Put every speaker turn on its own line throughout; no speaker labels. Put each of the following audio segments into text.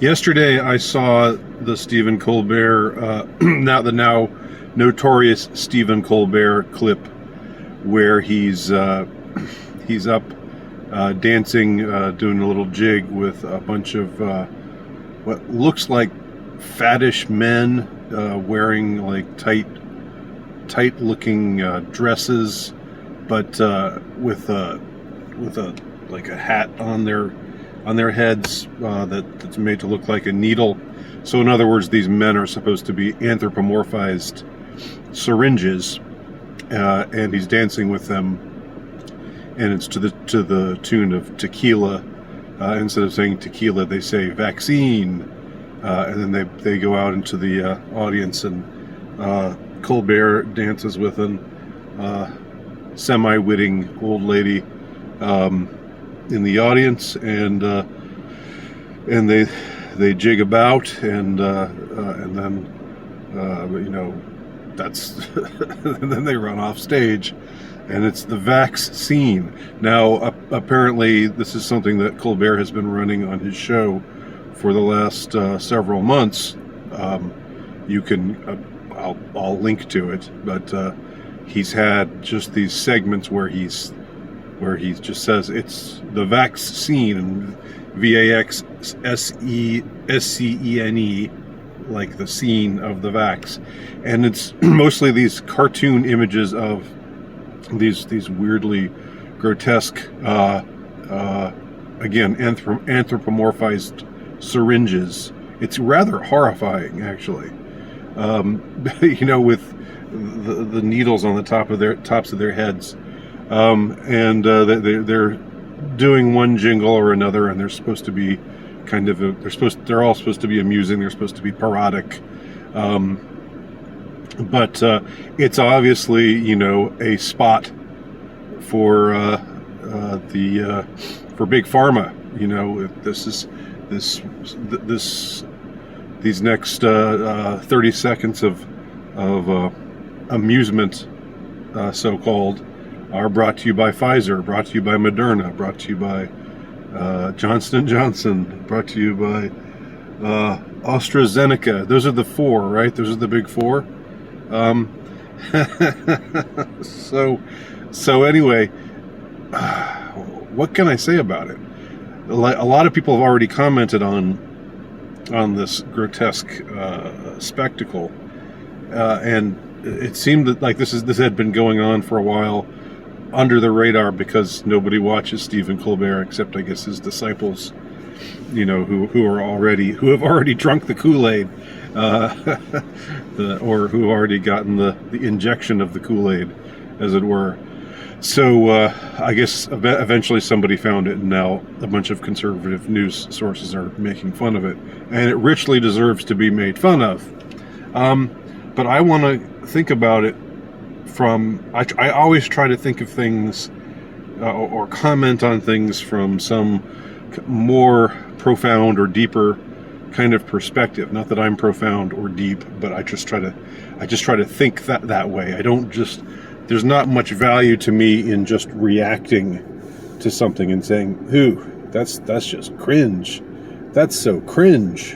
Yesterday, I saw the Stephen Colbert, the now notorious Stephen Colbert clip, where he's up dancing, doing a little jig with a bunch of what looks like fattish men wearing like tight-looking dresses, but with a like a hat on their heads that's made to look like a needle. So in other words, these men are supposed to be anthropomorphized syringes, and he's dancing with them, and it's to the tune of tequila. Instead of saying tequila, they say vaccine, and then they go out into the audience, and Colbert dances with an semi-witting old lady in the audience, and they jig about, and then that's and then they run off stage, and it's the vax scene. Now apparently this is something that Colbert has been running on his show for the last several months. You can I'll link to it, but he's had just these segments where he just says it's the vax scene, and VAXSCENE, like the scene of the vax, and it's mostly these cartoon images of these weirdly grotesque, again, anthropomorphized syringes. It's rather horrifying, actually. With the needles on the tops of their heads, and they're doing one jingle or another, and they're supposed to be they're all supposed to be amusing. They're supposed to be parodic, but it's obviously a spot for for big pharma. These next 30 seconds of amusement, so-called, are brought to you by Pfizer, brought to you by Moderna, brought to you by Johnson & Johnson, brought to you by AstraZeneca. Those are the four, right? Those are the big four. So anyway, what can I say about it? A lot of people have already commented on this grotesque spectacle, and it seemed that like this had been going on for a while under the radar, because nobody watches Stephen Colbert except, I guess, his disciples, who have already drunk the Kool-Aid, or who have already gotten the injection of the Kool-Aid, as it were. So I guess eventually somebody found it, and now a bunch of conservative news sources are making fun of it, and it richly deserves to be made fun of. But I want to think about it I always try to think of things or comment on things from some more profound or deeper kind of perspective. Not that I'm profound or deep, but I just try to think that way. There's not much value to me in just reacting to something and saying, that's just cringe. That's so cringe.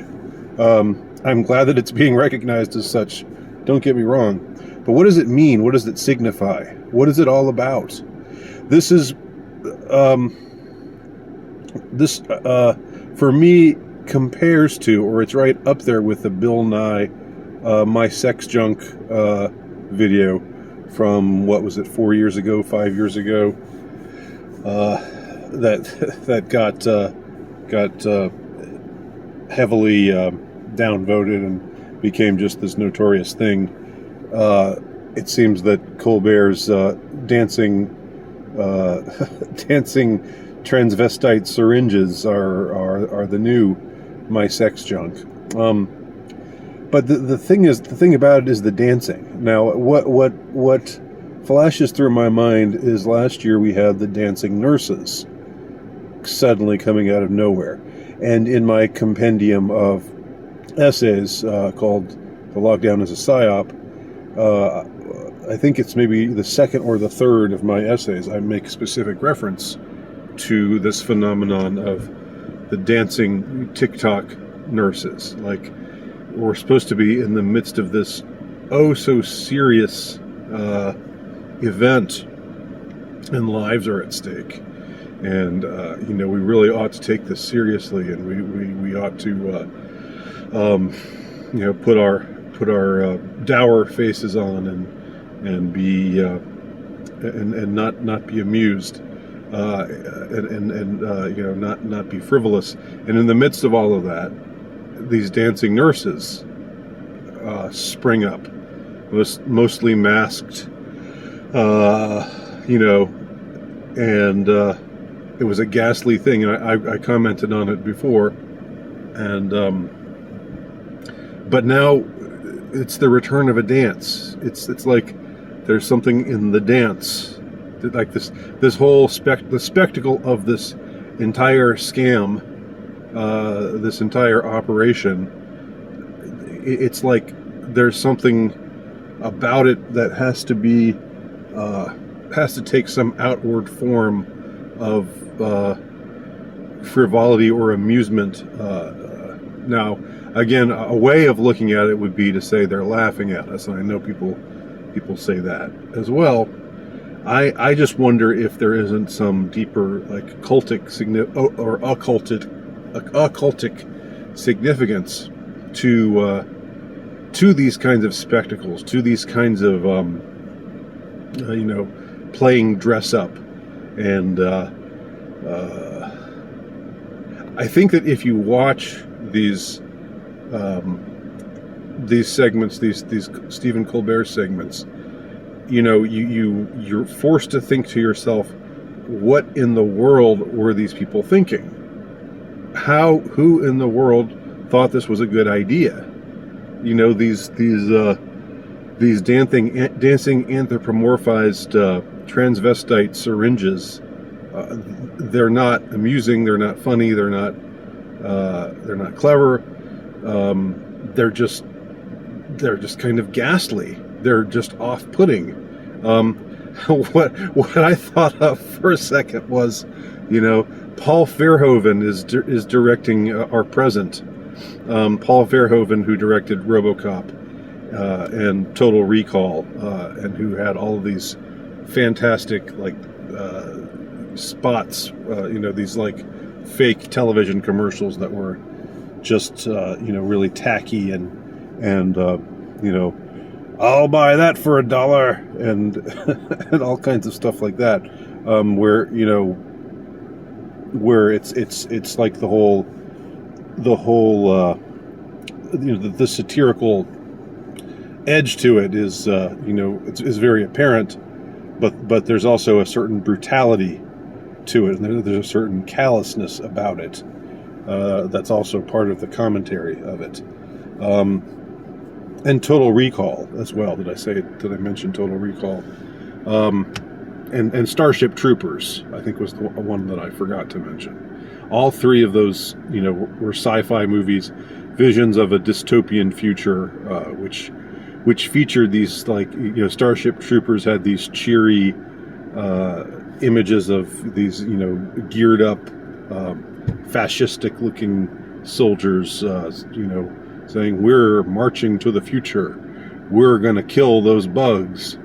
I'm glad that it's being recognized as such. Don't get me wrong. But what does it mean? What does it signify? What is it all about? This is, for me, compares to, or it's right up there with the Bill Nye, My Sex Junk video from, what was it, 4 years ago, 5 years ago, that got heavily downvoted and became just this notorious thing. It seems that Colbert's dancing transvestite syringes are the new My Sex Junk. But the thing about it is the dancing. Now, what flashes through my mind is last year we had the dancing nurses suddenly coming out of nowhere, and in my compendium of essays called "The Lockdown is a PSYOP," I think it's maybe the second or the third of my essays, I make specific reference to this phenomenon of the dancing TikTok nurses. Like, we're supposed to be in the midst of this oh so serious event, and lives are at stake. And we really ought to take this seriously, and we ought to put our dour faces on and be and not be amused, and not be frivolous. And in the midst of all of that, these dancing nurses spring up, mostly masked, and it was a ghastly thing. And I commented on it before, and but now it's the return of a dance. It's like there's something in the dance, like this whole the spectacle of this entire scam, this entire operation. It's like there's something about it that has to take some outward form of frivolity or amusement. Now, again, a way of looking at it would be to say they're laughing at us, and I know people say that as well. I just wonder if there isn't some deeper, like, cultic or occultic significance to these kinds of spectacles, to these kinds of playing dress up. And I think that if you watch these segments, these Stephen Colbert segments, you're forced to think to yourself, what in the world were these people thinking? Who in the world thought this was a good idea? These dancing anthropomorphized transvestite syringes. They're not amusing. They're not funny. They're not clever. They're just kind of ghastly. They're just off-putting. What I thought of for a second was, Paul Verhoeven is directing our present. Paul Verhoeven, who directed RoboCop and Total Recall, and who had all of these fantastic spots, these like fake television commercials that were just really tacky and I'll buy that for $1 and and all kinds of stuff like that, where it's like the whole the satirical edge to it is it's very apparent, but there's also a certain brutality to it, and there's a certain callousness about it that's also part of the commentary of it. And Total Recall as well. Did I mention Total Recall? And Starship Troopers, I think, was the one that I forgot to mention. All three of those, were sci-fi movies, visions of a dystopian future, which featured these, Starship Troopers had these cheery images of these, geared up, fascistic-looking soldiers, saying, "We're marching to the future. We're going to kill those bugs."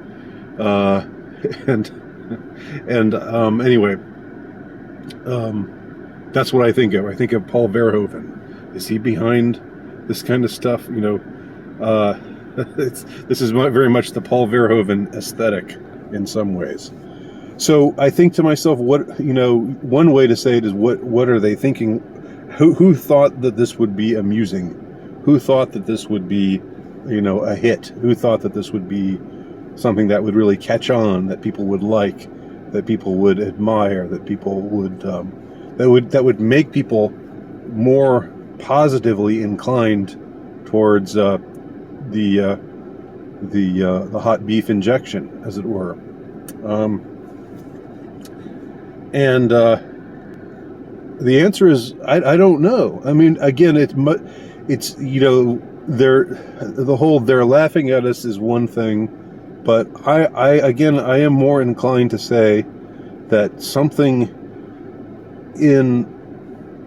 Anyway, that's what I think of. I think of Paul Verhoeven. Is he behind this kind of stuff? This is very much the Paul Verhoeven aesthetic in some ways. So I think to myself, one way to say it is, what are they thinking? Who thought that this would be amusing? Who thought that this would be, a hit? Who thought that this would be something that would really catch on, that people would like, that people would admire, that people would that would make people more positively inclined towards the hot beef injection, as it were. The answer is I don't know. I mean, again, it's they're laughing at us is one thing, but I am more inclined to say that something in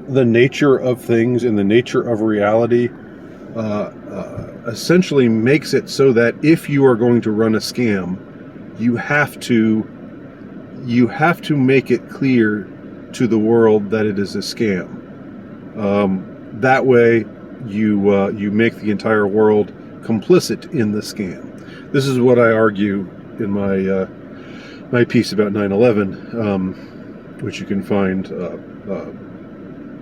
the nature of things and the nature of reality essentially makes it so that if you are going to run a scam, you have to make it clear to the world that it is a scam. That way, you make the entire world complicit in the scam. This is what I argue in my my piece about 9/11, which you can find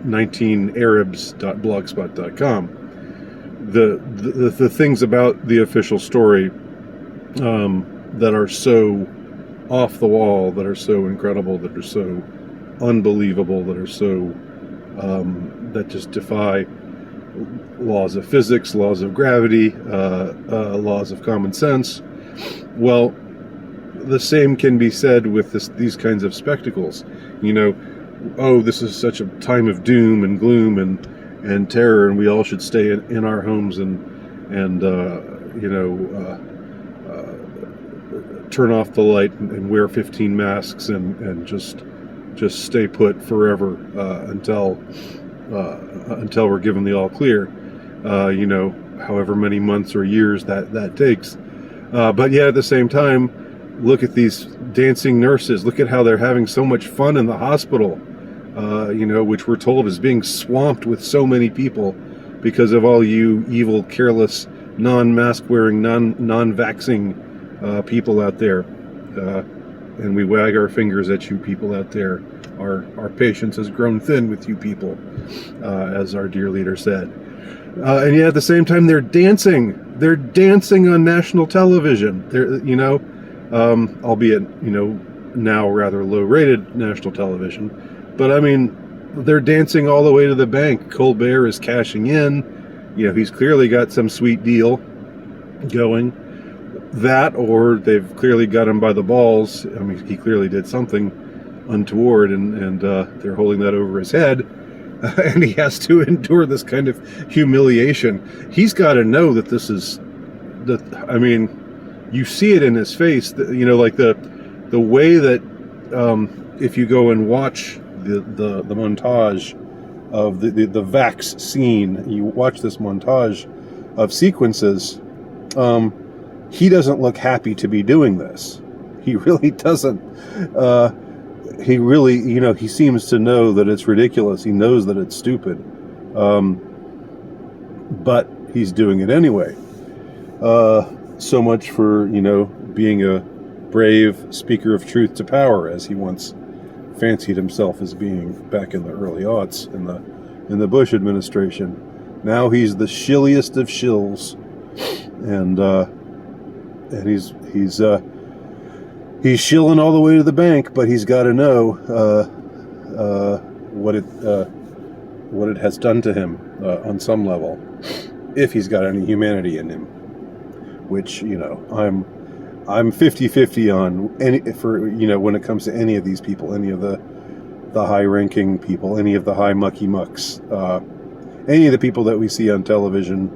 19arabs.blogspot.com. The things about the official story that are so off the wall, that are so incredible, that are so unbelievable, that are so that just defy laws of physics, laws of gravity, laws of common sense. Well, the same can be said with these kinds of spectacles. Oh, this is such a time of doom and gloom and terror, and we all should stay in our homes and turn off the light and wear 15 masks and just stay put forever until we're given the all clear. However many months or years that takes. But yeah, at the same time, look at these dancing nurses. Look at how they're having so much fun in the hospital, which we're told is being swamped with so many people because of all you evil, careless, non-mask wearing, non-vaxxing people out there. And we wag our fingers at you people out there. Our patience has grown thin with you people, as our dear leader said. And yet at the same time, they're dancing. They're dancing on national television. They're, albeit, now rather low-rated national television. But I mean, they're dancing all the way to the bank. Colbert is cashing in. He's clearly got some sweet deal going. That, or they've clearly got him by the balls. I mean, he clearly did something untoward, and they're holding that over his head. And he has to endure this kind of humiliation. He's got to know that this is, I mean, you see it in his face, like the way that if you go and watch the montage of the vax scene, you watch this montage of sequences, he doesn't look happy to be doing this. He really doesn't. He really, he seems to know that it's ridiculous. He knows that it's stupid. But he's doing it anyway. So much for, being a brave speaker of truth to power, as he once fancied himself as being back in the early aughts in the Bush administration. Now he's the shilliest of shills. And he's shilling all the way to the bank, but he's got to know what it has done to him on some level, if he's got any humanity in him. Which I'm 50-50 on when it comes to any of these people, any of the high-ranking people, any of the high mucky mucks, any of the people that we see on television,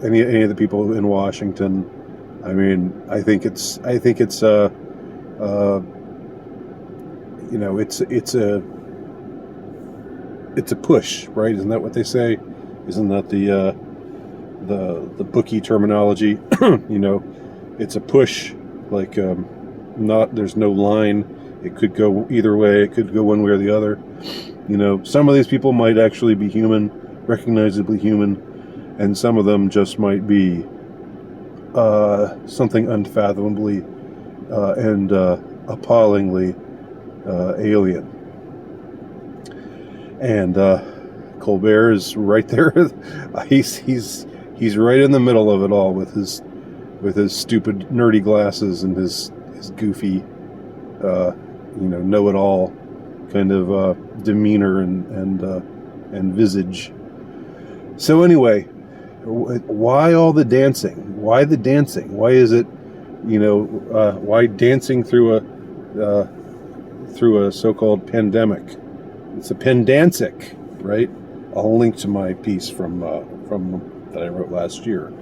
any of the people in Washington. I mean, I think it's it's a push, right? Isn't that what they say? Isn't that the bookie terminology? It's a push. Like there's no line. It could go either way. It could go one way or the other. Some of these people might actually be human, recognizably human, and some of them just might be something unfathomably and appallingly alien. And Colbert is right there. He's right in the middle of it all with his stupid nerdy glasses and his goofy know-it-all kind of demeanor and visage. So anyway, why all the dancing? Why the dancing? Why is it, why dancing through a so-called pandemic? It's a pendancic, right? I'll link to my piece from that I wrote last year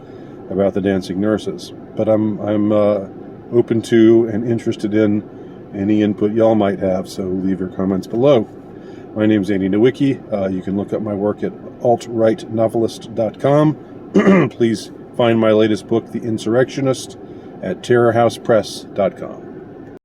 about the dancing nurses. But I'm open to and interested in any input y'all might have, so leave your comments below. My name's Andy Nowicki. You can look up my work at altrightnovelist.com. Please find my latest book, The Insurrectionist, at terrorhousepress.com.